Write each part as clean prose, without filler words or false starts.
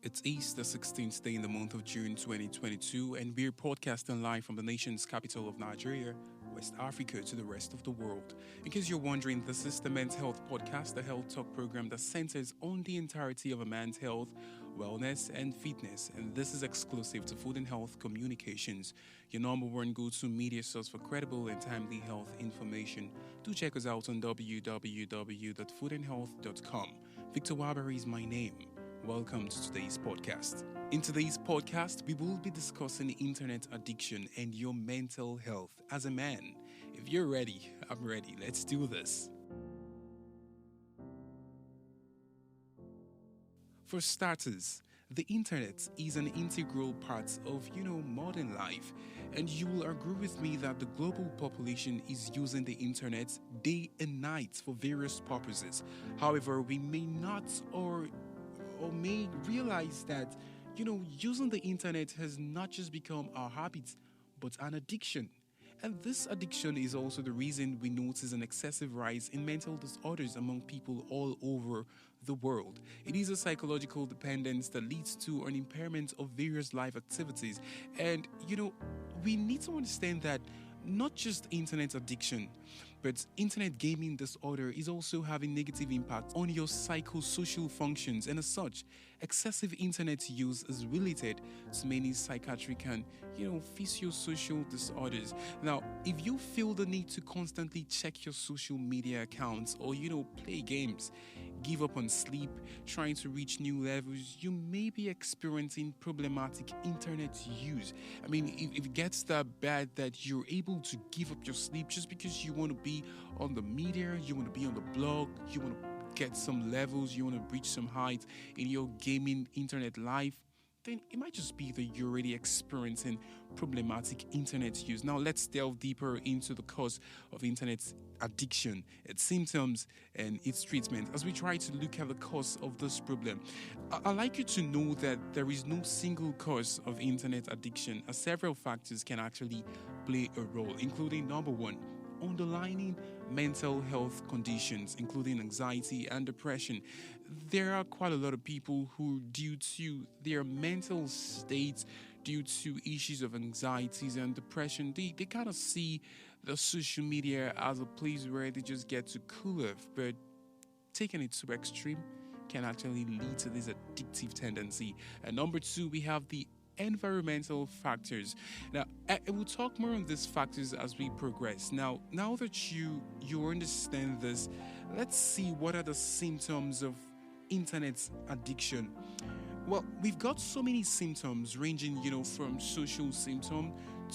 It is the 16th day in the month of June 2022, and we're podcasting live from the nation's capital of Nigeria, West Africa, to the rest of the world. In case you're wondering, this is the Men's Health Podcast, a health talk program that centers on the entirety of a man's health, wellness, and fitness. And this is exclusive to Food and Health Communications, your number one go to media source for credible and timely health information. Do check us out on www.foodandhealth.com. Victor Waber is my name. Welcome to today's podcast. In today's podcast, we will be discussing internet addiction and your mental health as a man. If you're ready, I'm ready. Let's do this. For starters, the internet is an integral part of, modern life. And you will agree with me that the global population is using the internet day and night for various purposes. However, we may not or may realize that, using the internet has not just become our habit, but an addiction. And this addiction is also the reason we notice an excessive rise in mental disorders among people all over the world. It is a psychological dependence that leads to an impairment of various life activities. And, we need to understand that not just internet addiction, but internet gaming disorder is also having negative impact on your psychosocial functions, and as such, excessive internet use is related to many psychiatric and, physiosocial disorders. Now, if you feel the need to constantly check your social media accounts or, play games, give up on sleep, trying to reach new levels, you may be experiencing problematic internet use. I mean, if it gets that bad that you're able to give up your sleep just because you want to be on the media, you want to be on the blog, you want to get some levels, you want to reach some heights in your gaming internet life, then it might just be that you're already experiencing problematic internet use. Now, let's delve deeper into the cause of internet addiction, its symptoms, and its treatment as we try to look at the cause of this problem. I'd like you to know that there is no single cause of internet addiction, as several factors can actually play a role, including number one, underlying mental health conditions, including anxiety and depression. There are quite a lot of people who, due to their mental states, due to issues of anxieties and depression, they kind of see the social media as a place where they just get to cool off, but taking it to extreme can actually lead to this addictive tendency. And number two, we have the environmental factors. Now, I will talk more on these factors as we progress. Now that you understand this, let's see what are the symptoms of internet addiction. Well, we've got so many symptoms ranging, from social symptom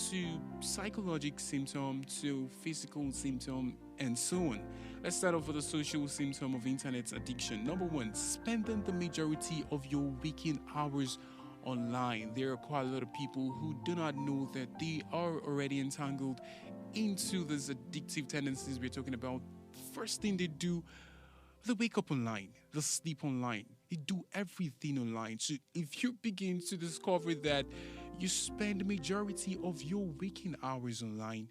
to psychological symptom to physical symptom and so on. Let's start off with the social symptom of internet addiction. Number one, spending the majority of your waking hours online. There are quite a lot of people who do not know that they are already entangled into these addictive tendencies we're talking about. First thing they do, they wake up online, they sleep online, they do everything online. So if you begin to discover that you spend the majority of your waking hours online,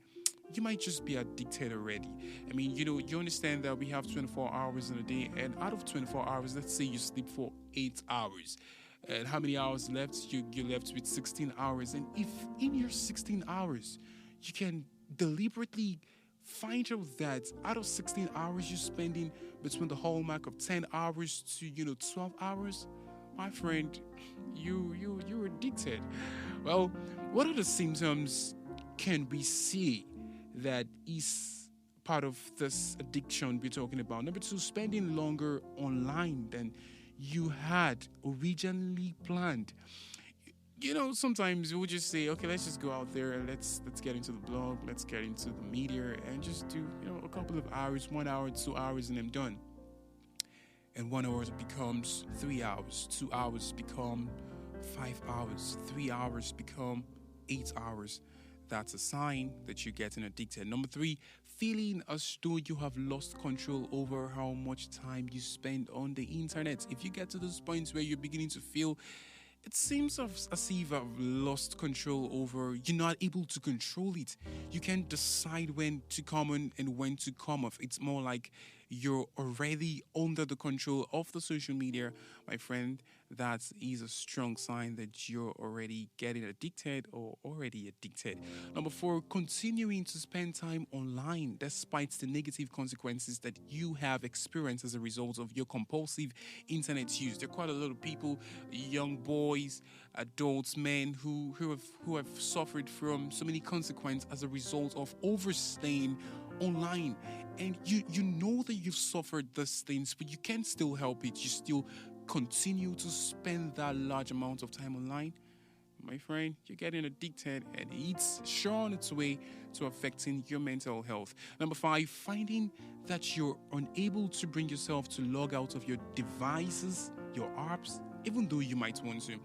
you might just be addicted already. I mean, you understand that we have 24 hours in a day, and out of 24 hours, let's say you sleep for 8 hours. And how many hours left? You're left with 16 hours. And if in your 16 hours, you can deliberately find out that out of 16 hours you're spending between the hallmark of 10 hours to 12 hours, my friend, you're addicted. Well, what are the symptoms can we see that is part of this addiction we're talking about? Number two, spending longer online than you had originally planned. Sometimes we'll just say, okay, let's just go out there and let's get into the blog, let's get into the media and just do, a couple of hours, 1 hour, 2 hours, and I'm done. And 1 hour becomes 3 hours, 2 hours become 5 hours, 3 hours become 8 hours. That's a sign that you're getting addicted. Number three, feeling as though you have lost control over how much time you spend on the internet. If you get to those points where you're beginning to feel it seems as if I've lost control over, you're not able to control it. You can't decide when to come on and when to come off. It's more like you're already under the control of the social media, my friend. that is a strong sign that you're already getting addicted or already addicted. Number four, continuing to spend time online despite the negative consequences that you have experienced as a result of your compulsive internet use. There are quite a lot of people, young boys, adults, men who have suffered from so many consequences as a result of overstaying online. And you know that you've suffered these things, but you can't still help it. You still continue to spend that large amount of time online. My friend, you're getting addicted, and it's sure on its way to affecting your mental health. Number five, finding that you're unable to bring yourself to log out of your devices, your apps, even though you might want to.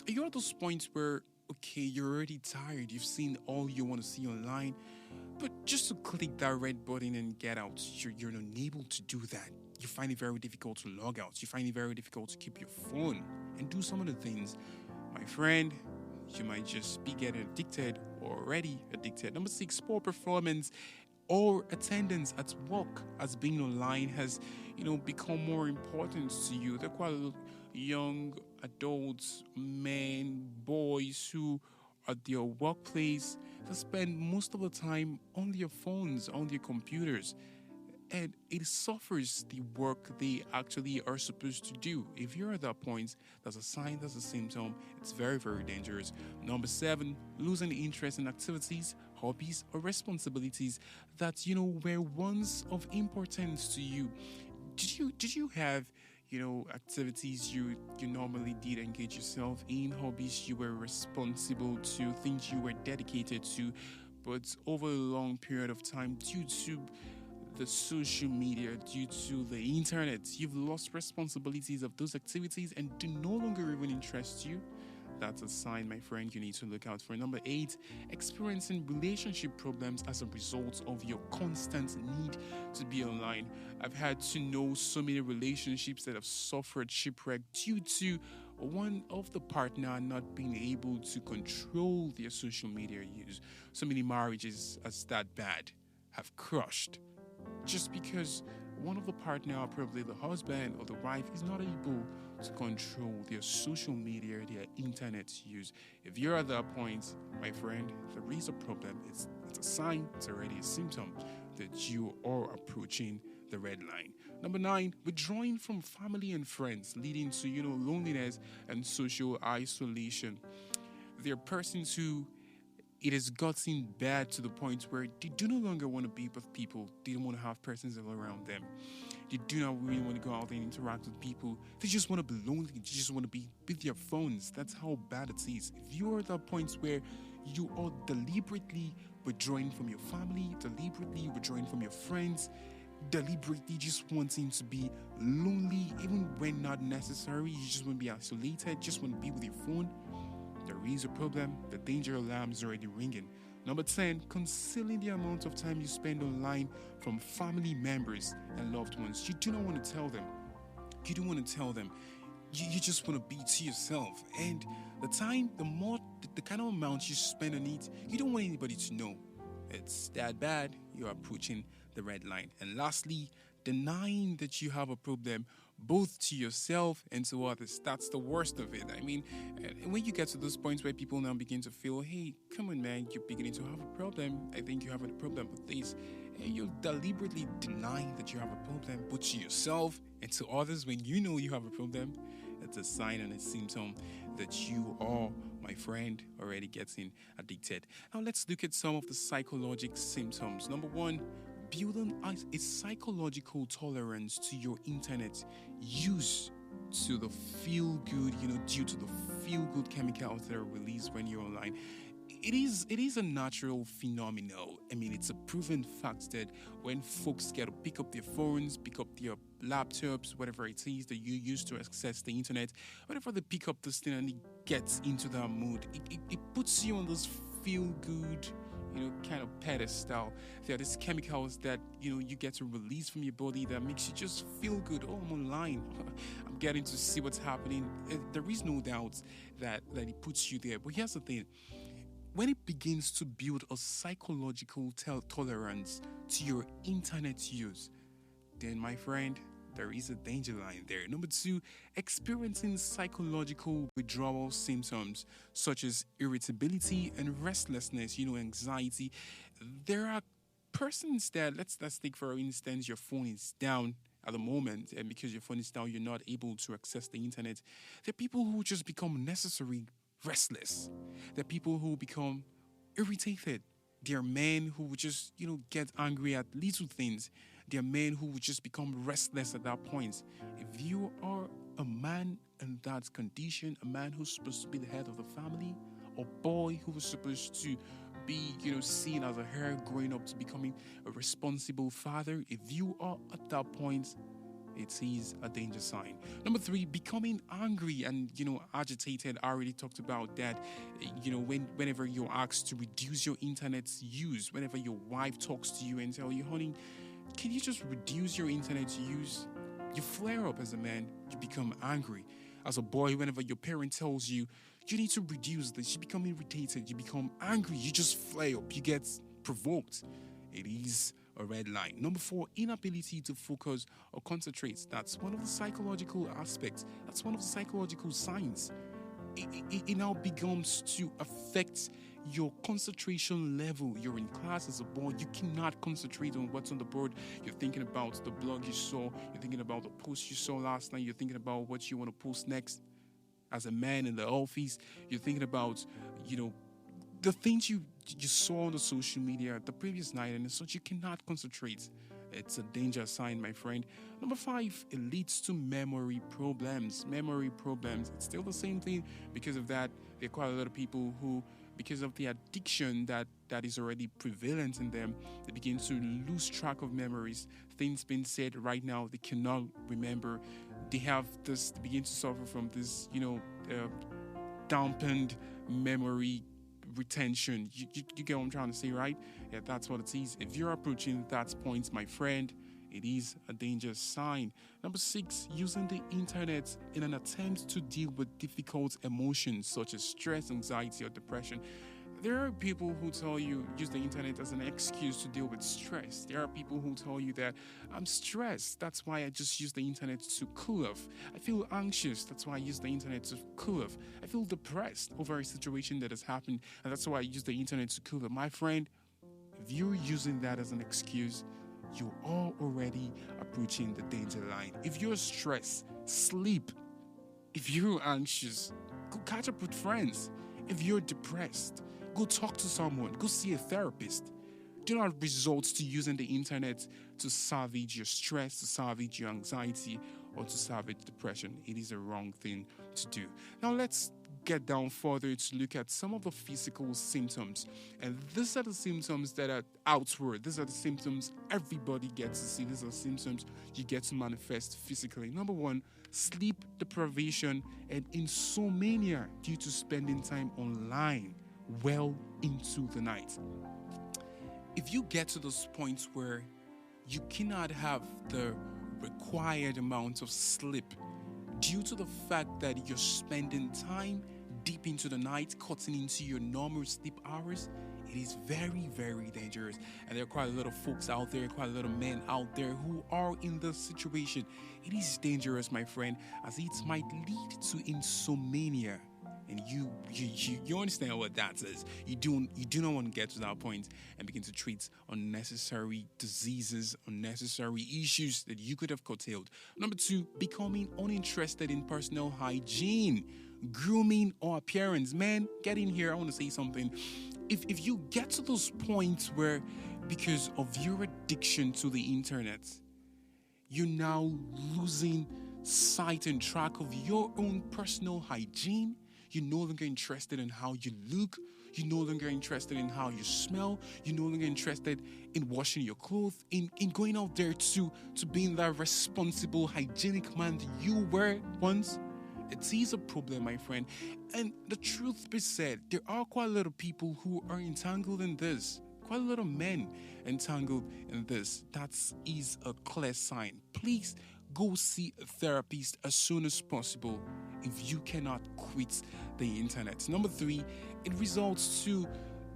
You're at those points where, okay, you're already tired, you've seen all you want to see online, but just to click that red button and get out, you're unable to do that. You find it very difficult to log out. You find it very difficult to keep your phone and do some of the things. My friend, you might just be getting addicted or already addicted. Number six, poor performance or attendance at work as being online has, become more important to you. There are quite a lot of young adults, men, boys who at their workplace they spend most of the time on their phones, on their computers, and it suffers the work they actually are supposed to do. If you're at that point, that's a sign, that's a symptom. It's very, very dangerous. Number seven, losing interest in activities, hobbies, or responsibilities that were once of importance to you. Did you have activities you normally did engage yourself in, hobbies you were responsible to, things you were dedicated to, but over a long period of time, due to the social media, due to the internet, you've lost responsibilities of those activities and do no longer even interest you? That's a sign, my friend, you need to look out for. Number eight, experiencing relationship problems as a result of your constant need to be online. I've had to know so many relationships that have suffered shipwreck due to one of the partner not being able to control their social media use. So many marriages as that bad have crushed just because one of the partner, probably the husband or the wife, is not able to control their social media, their internet use. If you're at that point, my friend, there is a problem. It's a sign, it's already a symptom that you are approaching the red line. Number nine, withdrawing from family and friends, leading to, loneliness and social isolation. There are persons who it has gotten bad to the point where they do no longer want to be with people. They don't want to have persons around them. They do not really want to go out and interact with people. They just want to be lonely. They just want to be with their phones. That's how bad it is. If you're at that point where you are deliberately withdrawing from your family, deliberately withdrawing from your friends, deliberately just wanting to be lonely, even when not necessary, you just want to be isolated, just want to be with your phone, there is a problem. The danger alarm is already ringing. Number 10, concealing the amount of time you spend online from family members and loved ones. You do not want to tell them. You don't want to tell them. You just want to be to yourself. And the time, the kind of amount you spend on it, you don't want anybody to know. It's that bad. You're approaching the red line. And lastly, denying that you have a problem both to yourself and to others. That's the worst of it. I mean, when you get to those points where people now begin to feel, hey, come on, man, you're beginning to have a problem. I think you have a problem with this. And you're deliberately denying that you have a problem, both to yourself and to others when you know you have a problem. It's a sign and a symptom that you are, my friend, already getting addicted. Now, let's look at some of the psychological symptoms. Number one, building a psychological tolerance to your internet use, to the feel good, due to the feel good chemicals that are released when you're online. It is a natural phenomenon. I mean, it's a proven fact that when folks get to pick up their phones, pick up their laptops, whatever it is that you use to access the internet, whenever they pick up this thing and it gets into that mood, it puts you on this feel good, kind of pedestal. There are these chemicals that, you get to release from your body that makes you just feel good. Oh, I'm online. I'm getting to see what's happening. There is no doubt that it puts you there. But here's the thing. When it begins to build a psychological tolerance to your internet use, then, my friend, There is a danger line there. Number two, experiencing psychological withdrawal symptoms such as irritability and restlessness, anxiety. There are persons that let's take for instance your phone is down at the moment, and because your phone is down, you're not able to access the internet. There are people who just become necessary restless. There are people who become irritated. There are men who would just, get angry at little things. There are men who would just become restless at that point. If you are a man in that condition, a man who's supposed to be the head of the family, a boy who was supposed to be, seen as a heir growing up to becoming a responsible father, if you are at that point, it is a danger sign. Number three, becoming angry and, agitated. I already talked about that. Whenever you're asked to reduce your internet use, whenever your wife talks to you and tell you, honey, can you just reduce your internet use? You flare up as a man, you become angry. As a boy, whenever your parent tells you, you need to reduce this, you become irritated, you become angry, you just flare up, you get provoked. It is a red line. Number four, inability to focus or concentrate. That's one of the psychological aspects. That's one of the psychological signs. It now begins to affect your concentration level. You're in class as a boy, you cannot concentrate on what's on the board. You're thinking about the blog you saw, you're thinking about the post you saw last night, you're thinking about what you want to post next. As a man in the office, you're thinking about, the things you saw on the social media the previous night, and such, you cannot concentrate. It's a danger sign, my friend. Number five, it leads to memory problems. Memory problems. It's still the same thing. Because of that, there are quite a lot of people who, because of the addiction that is already prevalent in them, they begin to lose track of memories. Things being said right now, they cannot remember. They begin to suffer from this, dampened memory retention. You get what I'm trying to say, right? Yeah, that's what it is. If you're approaching that point, my friend, it is a dangerous sign. Number six, using the internet in an attempt to deal with difficult emotions such as stress, anxiety, or depression. There are people who tell you use the internet as an excuse to deal with stress. There are people who tell you that I'm stressed, that's why I just use the internet to cool off. I feel anxious, that's why I use the internet to cool off. I feel depressed over a situation that has happened, and that's why I use the internet to cool off. My friend, if you're using that as an excuse, you are already approaching the danger line. If you're stressed, sleep. If you're anxious, go catch up with friends. If you're depressed, go talk to someone. Go see a therapist. Do not resort to using the internet to salvage your stress, to salvage your anxiety, or to salvage depression. It is a wrong thing to do. Now let's get down further to look at some of the physical symptoms. And these are the symptoms that are outward. These are the symptoms everybody gets to see. These are the symptoms you get to manifest physically. Number one, sleep deprivation and insomnia due to spending time online well into the night. If you get to those points where you cannot have the required amount of sleep due to the fact that you're spending time deep into the night, cutting into your normal sleep hours, it is very, very dangerous. And there are quite a lot of folks out there, quite a lot of men out there who are in this situation. It is dangerous, my friend, as it might lead to insomnia. And you understand what that is. You do not want to get to that point and begin to treat unnecessary diseases, unnecessary issues that you could have curtailed. Number two, becoming uninterested in personal hygiene, grooming, or appearance. Man, get in here. I want to say something. If you get to those points where, because of your addiction to the internet, you're now losing sight and track of your own personal hygiene. You're no longer interested in how you look. You're no longer interested in how you smell. You're no longer interested in washing your clothes, in going out there to being that responsible, hygienic man that you were once. It is a problem, my friend. And the truth be said, there are quite a lot of people who are entangled in this. Quite a lot of men entangled in this. That is a clear sign. Please go see a therapist as soon as possible if you cannot quit the internet. Number three, it results to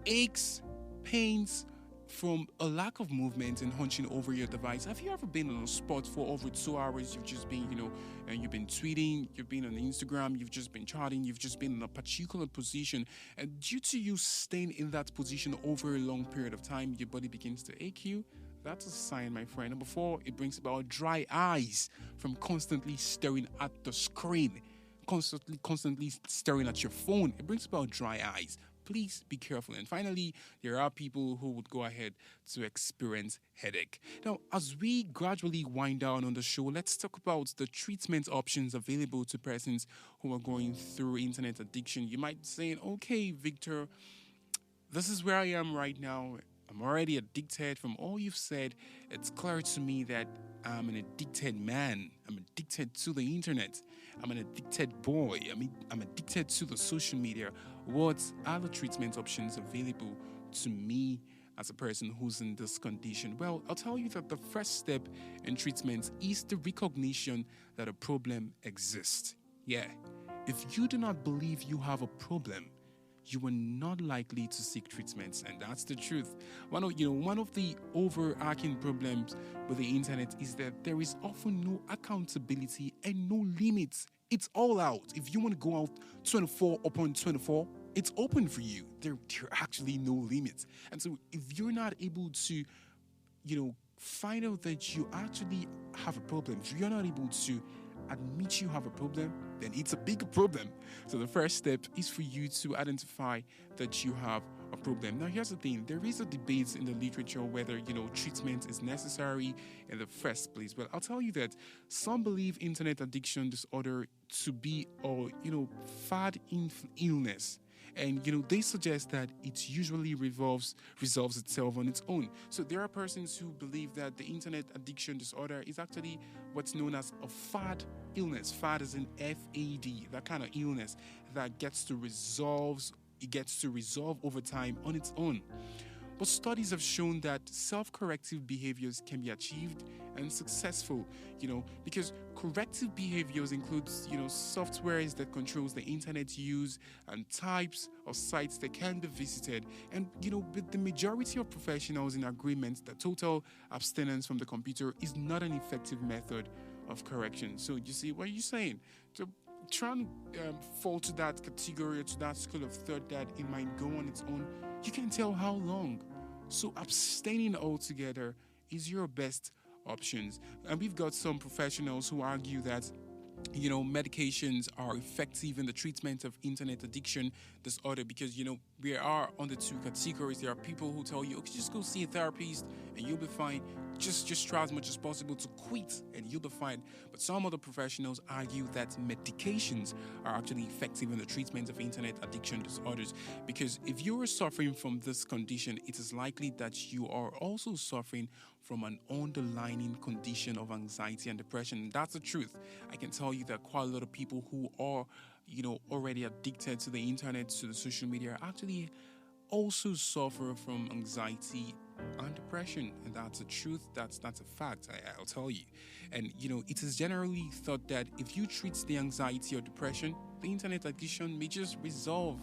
aches, pains, from a lack of movement and hunching over your device. Have you ever been on a spot for over 2 hours? You've just been, and you've been tweeting, you've been on Instagram, you've just been chatting, you've just been in a particular position. And due to you staying in that position over a long period of time, your body begins to ache you. That's a sign, my friend. Number 4, it brings about dry eyes from constantly staring at the screen, constantly staring at your phone. It brings about dry eyes. Please be careful. And finally, there are people who would go ahead to experience headache. Now, as we gradually wind down on the show, let's talk about the treatment options available to persons who are going through internet addiction. You might say, okay, Victor, this is where I am right now. I'm already addicted. From all you've said, it's clear to me that I'm an addicted man. I'm addicted to the internet. I'm an addicted boy. I'm addicted to the social media. What are the treatment options available to me as a person who's in this condition? Well, I'll tell you that the first step in treatment is the recognition that a problem exists. Yeah. If you do not believe you have a problem, you are not likely to seek treatments, and that's the truth. One of the overarching problems with the internet is that there is often no accountability and no limits. It's all out. If you want to go out 24 upon 24, it's open for you. There are actually no limits. And so if you're not able to, find out that you actually have a problem, if you're not able to admit you have a problem, then it's a big problem. So the first step is for you to identify that you have a problem. Now, here's the thing. There is a debate in the literature whether, treatment is necessary in the first place. Well, I'll tell you that some believe internet addiction disorder to be a, fad illness. And, they suggest that it usually resolves itself on its own. So there are persons who believe that the internet addiction disorder is actually what's known as a fad illness. Fad is in FAD, that kind of illness that gets to resolve over time on its own. But studies have shown that self-corrective behaviors can be achieved and successful, because corrective behaviors includes, softwares that controls the internet use and types of sites that can be visited. And, with the majority of professionals in agreement that total abstinence from the computer is not an effective method of correction. So you see, what are you saying? To try and fall to that category or to that school of thought that it might go on its own, you can tell how long. So abstaining altogether is your best options. And we've got some professionals who argue that medications are effective in the treatment of internet addiction disorder because, we are on the two categories. There are people who tell you, okay, just go see a therapist and you'll be fine. Just try as much as possible to quit and you'll be fine. But some other professionals argue that medications are actually effective in the treatment of internet addiction disorders because if you are suffering from this condition, it is likely that you are also suffering from an underlying condition of anxiety and depression. That's the truth. I can tell you that quite a lot of people who are, already addicted to the internet, to the social media, actually also suffer from anxiety and depression. And that's the truth. That's a fact. I'll tell you. And, it is generally thought that if you treat the anxiety or depression, the internet addiction may just resolve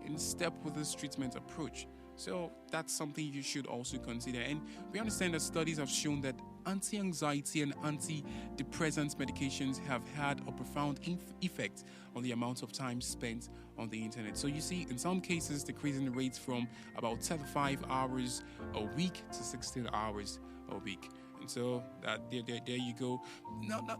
in step with this treatment approach. So that's something you should also consider. And we understand that studies have shown that anti-anxiety and antidepressant medications have had a profound effect on the amount of time spent on the internet. So you see, in some cases, decreasing rates from about 35 hours a week to 16 hours a week. And so there you go.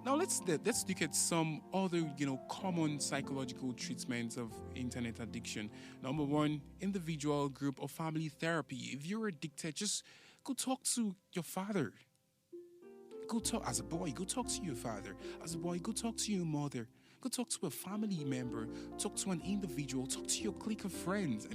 Now let's look at some other common psychological treatments of internet addiction. Number 1, individual, group, or family therapy. If you're addicted, just go talk to your father. Go talk as a boy. Go talk to your father. As a boy, go talk to your mother. Go talk to a family member. Talk to an individual. Talk to your clique of friends.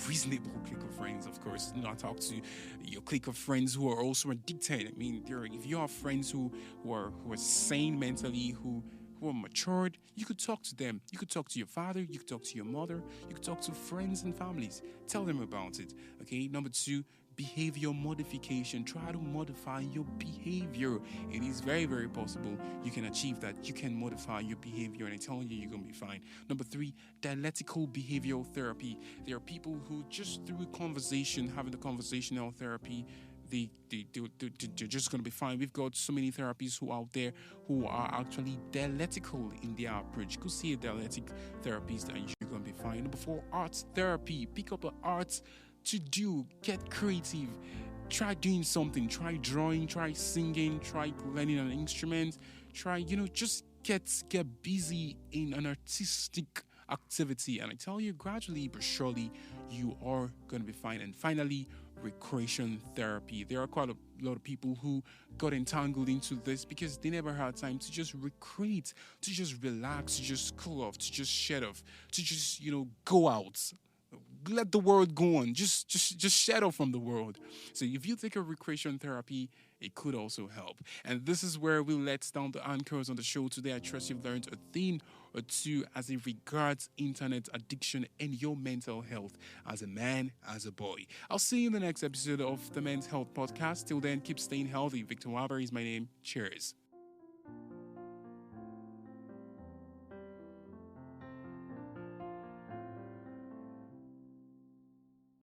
Reasonable clique of friends, of course. Do not talk to your clique of friends who are also addicted. If you have friends who are sane mentally, who are matured, you could talk to them. You could talk to your father. You could talk to your mother. You could talk to friends and families. Tell them about it. Okay. Number 2, behavior modification. Try to modify your behavior. It is very, very possible you can achieve that. You can modify your behavior, and I tell you, you're going to be fine. Number three, dialectical behavioral therapy. There are people who just through conversation, having the conversational therapy, they're just going to be fine. We've got so many therapists who out there who are actually dialectical in their approach. Go see a dialectic therapist and you're going to be fine. Number four, arts therapy. Pick up an art to do. Get creative. Try doing something. Try drawing. Try singing. Try learning an instrument. Try, just get busy in an artistic activity. And I tell you, gradually but surely, you are going to be fine. And finally, recreation therapy. There are quite a lot of people who got entangled into this because they never had time to just recreate, to just relax, to just cool off, to just shed off, to just, go out. Let the world go on. Just shed off from the world. So if you take a recreation therapy, it could also help. And this is where we let down the anchors on the show today. I trust you've learned a thing or two as it regards internet addiction and your mental health as a man, as a boy. I'll see you in the next episode of the Men's Health Podcast. Till then, keep staying healthy. Victor Waber is my name. Cheers.